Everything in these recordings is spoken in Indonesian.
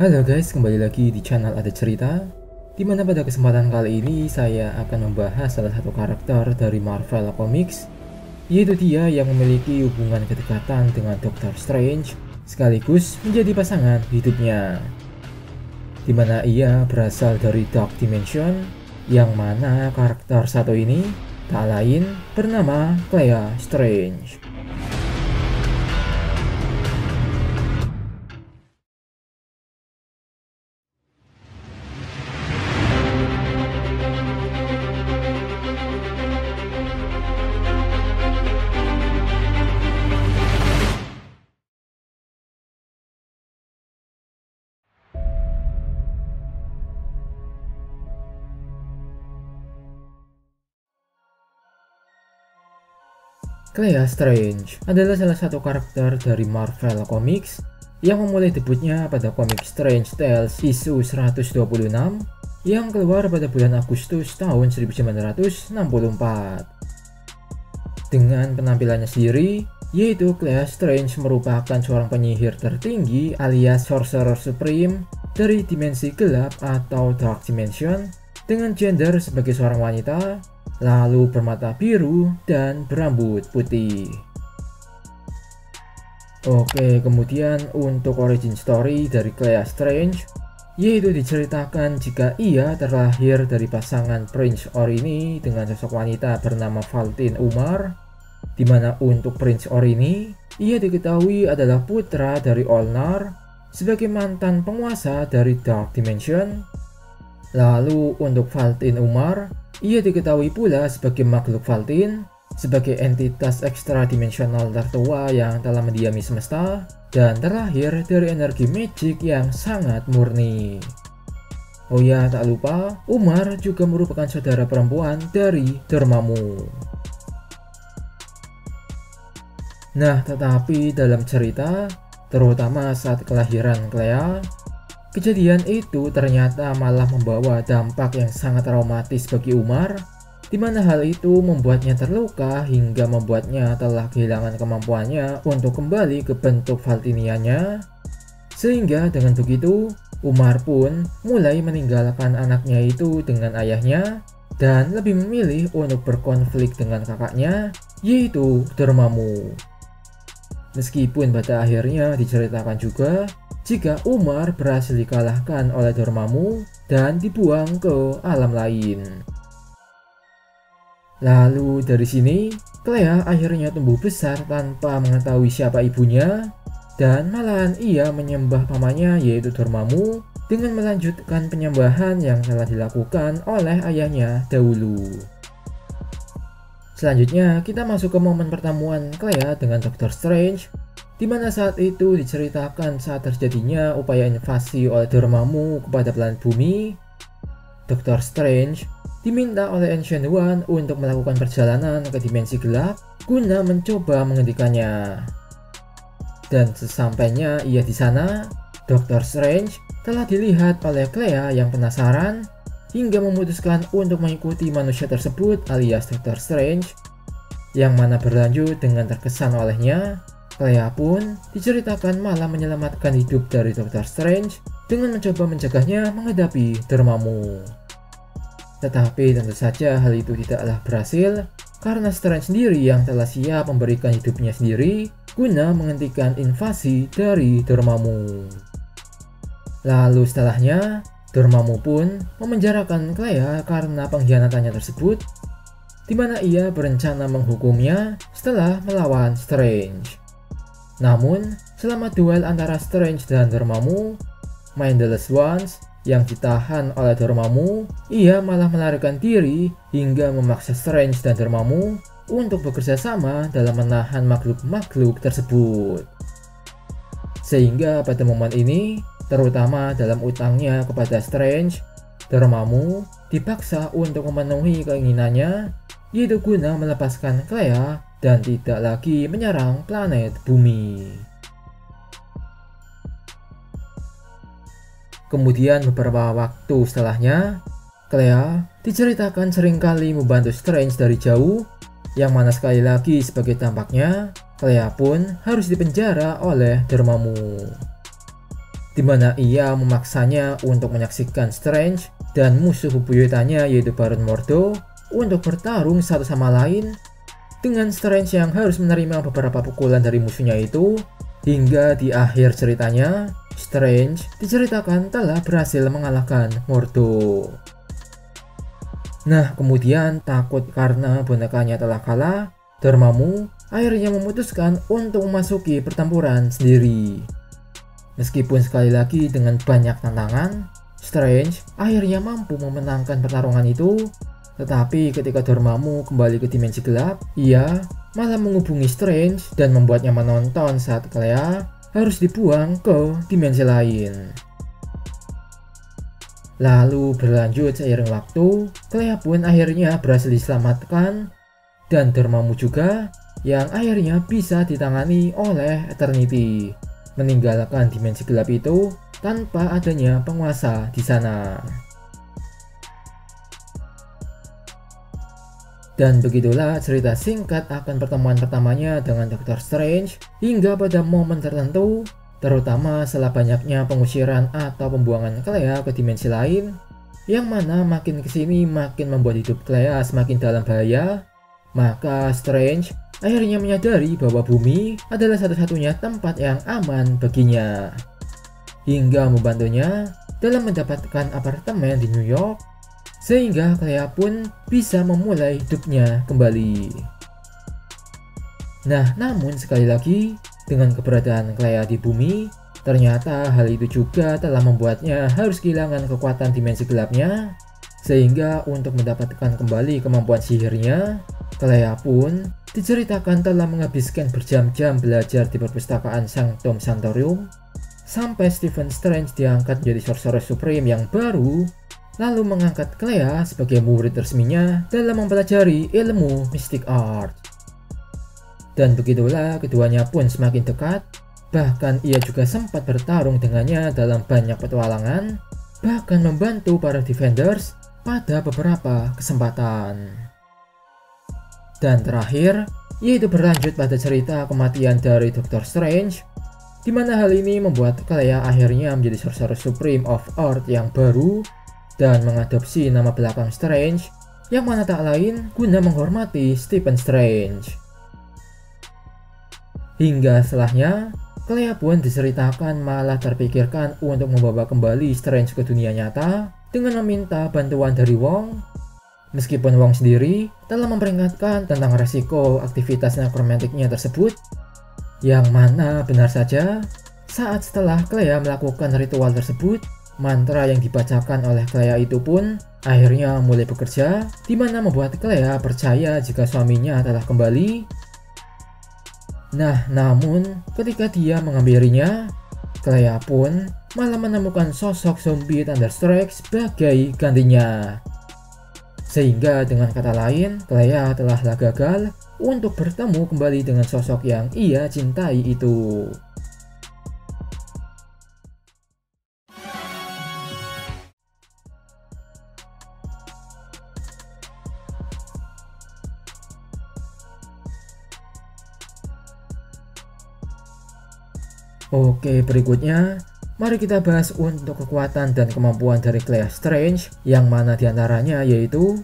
Halo guys, kembali lagi di channel Ada Cerita, dimana pada kesempatan kali ini saya akan membahas salah satu karakter dari Marvel Comics, yaitu dia yang memiliki hubungan kedekatan dengan Doctor Strange, sekaligus menjadi pasangan hidupnya. Dimana ia berasal dari Dark Dimension, yang mana karakter satu ini tak lain bernama Clea Strange. Clea Strange adalah salah satu karakter dari Marvel Comics yang memulai debutnya pada komik Strange Tales issue 126 yang keluar pada bulan Agustus tahun 1964. Dengan penampilannya sendiri, yaitu Clea Strange merupakan seorang penyihir tertinggi alias Sorcerer Supreme dari dimensi gelap atau Dark Dimension dengan gender sebagai seorang wanita, lalu bermata biru dan berambut putih. Oke, kemudian untuk origin story dari Clea Strange, yaitu diceritakan jika ia terlahir dari pasangan Prince Orini dengan sosok wanita bernama Valtin Umar, di mana untuk Prince Orini, ia diketahui adalah putra dari Olnar sebagai mantan penguasa dari Dark Dimension. Lalu untuk Valtin Umar, ia diketahui pula sebagai makhluk Valtin, sebagai entitas ekstradimensional tertua yang telah mendiami semesta dan terlahir dari energi magic yang sangat murni. Oh ya, tak lupa, Umar juga merupakan saudara perempuan dari Dormammu. Nah, tetapi dalam cerita, terutama saat kelahiran Clea, kejadian itu ternyata malah membawa dampak yang sangat traumatis bagi Umar, di mana hal itu membuatnya terluka hingga membuatnya telah kehilangan kemampuannya untuk kembali ke bentuk Valtinianya. Sehingga dengan begitu, Umar pun mulai meninggalkan anaknya itu dengan ayahnya dan lebih memilih untuk berkonflik dengan kakaknya, yaitu Dormammu. Meskipun pada akhirnya diceritakan juga jika Umar berhasil dikalahkan oleh Dormammu dan dibuang ke alam lain. Lalu dari sini, Clea akhirnya tumbuh besar tanpa mengetahui siapa ibunya, dan malahan ia menyembah pamannya yaitu Dormammu dengan melanjutkan penyembahan yang telah dilakukan oleh ayahnya dahulu. Selanjutnya, kita masuk ke momen pertemuan Clea dengan Doctor Strange, di mana saat itu diceritakan saat terjadinya upaya invasi oleh Dormammu kepada planet bumi. Doctor Strange diminta oleh Ancient One untuk melakukan perjalanan ke dimensi gelap guna mencoba menghentikannya. Dan sesampainya ia di sana, Doctor Strange telah dilihat oleh Clea yang penasaran hingga memutuskan untuk mengikuti manusia tersebut alias Doctor Strange, yang mana berlanjut dengan terkesan olehnya. Clea pun diceritakan malah menyelamatkan hidup dari Doctor Strange dengan mencoba mencegahnya menghadapi Dormammu. Tetapi tentu saja hal itu tidaklah berhasil karena Strange sendiri yang telah siap memberikan hidupnya sendiri guna menghentikan invasi dari Dormammu. Lalu setelahnya, Dormammu pun memenjarakan Clea karena pengkhianatannya tersebut, di mana ia berencana menghukumnya setelah melawan Strange. Namun, selama duel antara Strange dan Dormammu, Mindless Ones yang ditahan oleh Dormammu, ia malah melarikan diri hingga memaksa Strange dan Dormammu untuk bekerja sama dalam menahan makhluk-makhluk tersebut. Sehingga pada momen ini, terutama dalam utangnya kepada Strange, Dormammu dipaksa untuk memenuhi keinginannya, yaitu guna melepaskan Clea dan tidak lagi menyerang planet bumi. Kemudian beberapa waktu setelahnya, Clea diceritakan seringkali membantu Strange dari jauh, yang mana sekali lagi sebagai tampaknya, Clea pun harus dipenjara oleh Dormammu. di mana ia memaksanya untuk menyaksikan Strange dan musuh bebuyutannya yaitu Baron Mordo untuk bertarung satu sama lain, dengan Strange yang harus menerima beberapa pukulan dari musuhnya itu, hingga di akhir ceritanya Strange diceritakan telah berhasil mengalahkan Mordo. Nah, kemudian takut karena bonekanya telah kalah, Dormammu akhirnya memutuskan untuk memasuki pertempuran sendiri. Meskipun sekali lagi dengan banyak tantangan, Strange akhirnya mampu memenangkan pertarungan itu, tetapi ketika Dormammu kembali ke dimensi gelap, ia malah menghubungi Strange dan membuatnya menonton saat Clea harus dibuang ke dimensi lain. Lalu berlanjut seiring waktu, Clea pun akhirnya berhasil diselamatkan, dan Dormammu juga yang akhirnya bisa ditangani oleh Eternity, meninggalkan dimensi gelap itu tanpa adanya penguasa di sana. Dan begitulah cerita singkat akan pertemuan pertamanya dengan Doctor Strange hingga pada momen tertentu, terutama setelah banyaknya pengusiran atau pembuangan Clea ke dimensi lain, yang mana makin kesini makin membuat hidup Clea semakin dalam bahaya. Maka Strange akhirnya menyadari bahwa bumi adalah satu-satunya tempat yang aman baginya, hingga membantunya dalam mendapatkan apartemen di New York, sehingga Clea pun bisa memulai hidupnya kembali. Nah, namun sekali lagi, dengan keberadaan Clea di bumi, ternyata hal itu juga telah membuatnya harus kehilangan kekuatan dimensi gelapnya, sehingga untuk mendapatkan kembali kemampuan sihirnya, Clea pun diceritakan telah menghabiskan berjam-jam belajar di perpustakaan Sanctum Sanctorum, sampai Stephen Strange diangkat menjadi Sorcerer Supreme yang baru, lalu mengangkat Clea sebagai murid resminya dalam mempelajari ilmu Mystic Art. Dan begitulah keduanya pun semakin dekat, bahkan ia juga sempat bertarung dengannya dalam banyak petualangan, bahkan membantu para Defenders pada beberapa kesempatan. Dan terakhir, yaitu berlanjut pada cerita kematian dari Doctor Strange, di mana hal ini membuat Clea akhirnya menjadi Sorcerer Supreme of Earth yang baru dan mengadopsi nama belakang Strange, yang mana tak lain guna menghormati Stephen Strange. Hingga setelahnya, Clea pun diceritakan malah terpikirkan untuk membawa kembali Strange ke dunia nyata dengan meminta bantuan dari Wong. Meskipun Wong sendiri telah memperingatkan tentang resiko aktivitas nekromantiknya tersebut, yang mana benar saja saat setelah Clea melakukan ritual tersebut, mantra yang dibacakan oleh Clea itu pun akhirnya mulai bekerja, di mana membuat Clea percaya jika suaminya telah kembali. Nah, namun ketika dia menghampirinya, Clea pun malah menemukan sosok zombie Thunderstrike sebagai gantinya. Sehingga dengan kata lain, Clea telah gagal untuk bertemu kembali dengan sosok yang ia cintai itu. Oke, berikutnya mari kita bahas untuk kekuatan dan kemampuan dari Clea Strange, yang mana diantaranya yaitu,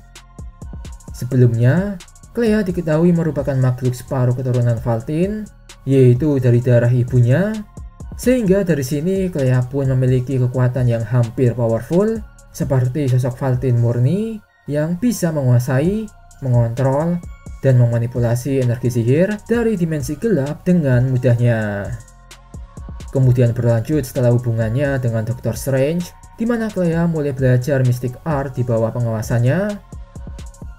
sebelumnya Clea diketahui merupakan makhluk separuh keturunan Valtin, yaitu dari darah ibunya, sehingga dari sini Clea pun memiliki kekuatan yang hampir powerful, seperti sosok Valtin murni yang bisa menguasai, mengontrol, dan memanipulasi energi sihir dari dimensi gelap dengan mudahnya. Kemudian berlanjut setelah hubungannya dengan Doctor Strange, di mana Clea mulai belajar Mystic Art di bawah pengawasannya.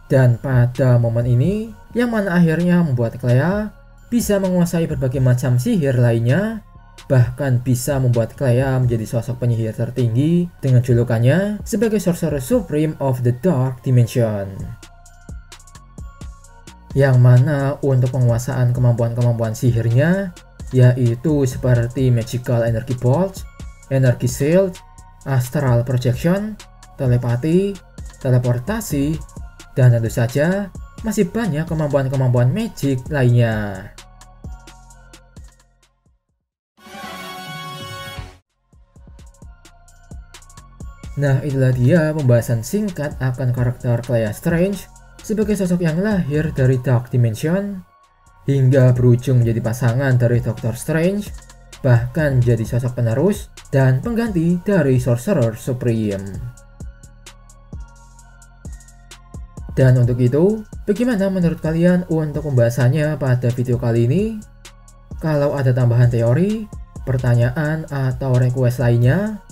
Dan pada momen ini, yang mana akhirnya membuat Clea bisa menguasai berbagai macam sihir lainnya, bahkan bisa membuat Clea menjadi sosok penyihir tertinggi dengan julukannya sebagai Sorcerer Supreme of the Dark Dimension. Yang mana untuk penguasaan kemampuan-kemampuan sihirnya, yaitu seperti Magical Energy Bolt, Energy Shield, Astral Projection, Telepati, Teleportasi, dan tentu saja masih banyak kemampuan-kemampuan magic lainnya. Nah, itulah dia pembahasan singkat akan karakter Clea Strange sebagai sosok yang lahir dari Dark Dimension hingga berujung menjadi pasangan dari Doctor Strange, bahkan jadi sosok penerus dan pengganti dari Sorcerer Supreme. Dan untuk itu, bagaimana menurut kalian untuk pembahasannya pada video kali ini? Kalau ada tambahan teori, pertanyaan, atau request lainnya,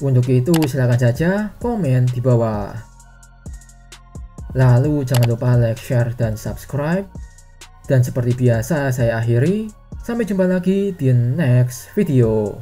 untuk itu silahkan saja komen di bawah. Lalu jangan lupa like, share, dan subscribe. Dan seperti biasa saya akhiri, sampai jumpa lagi di next video.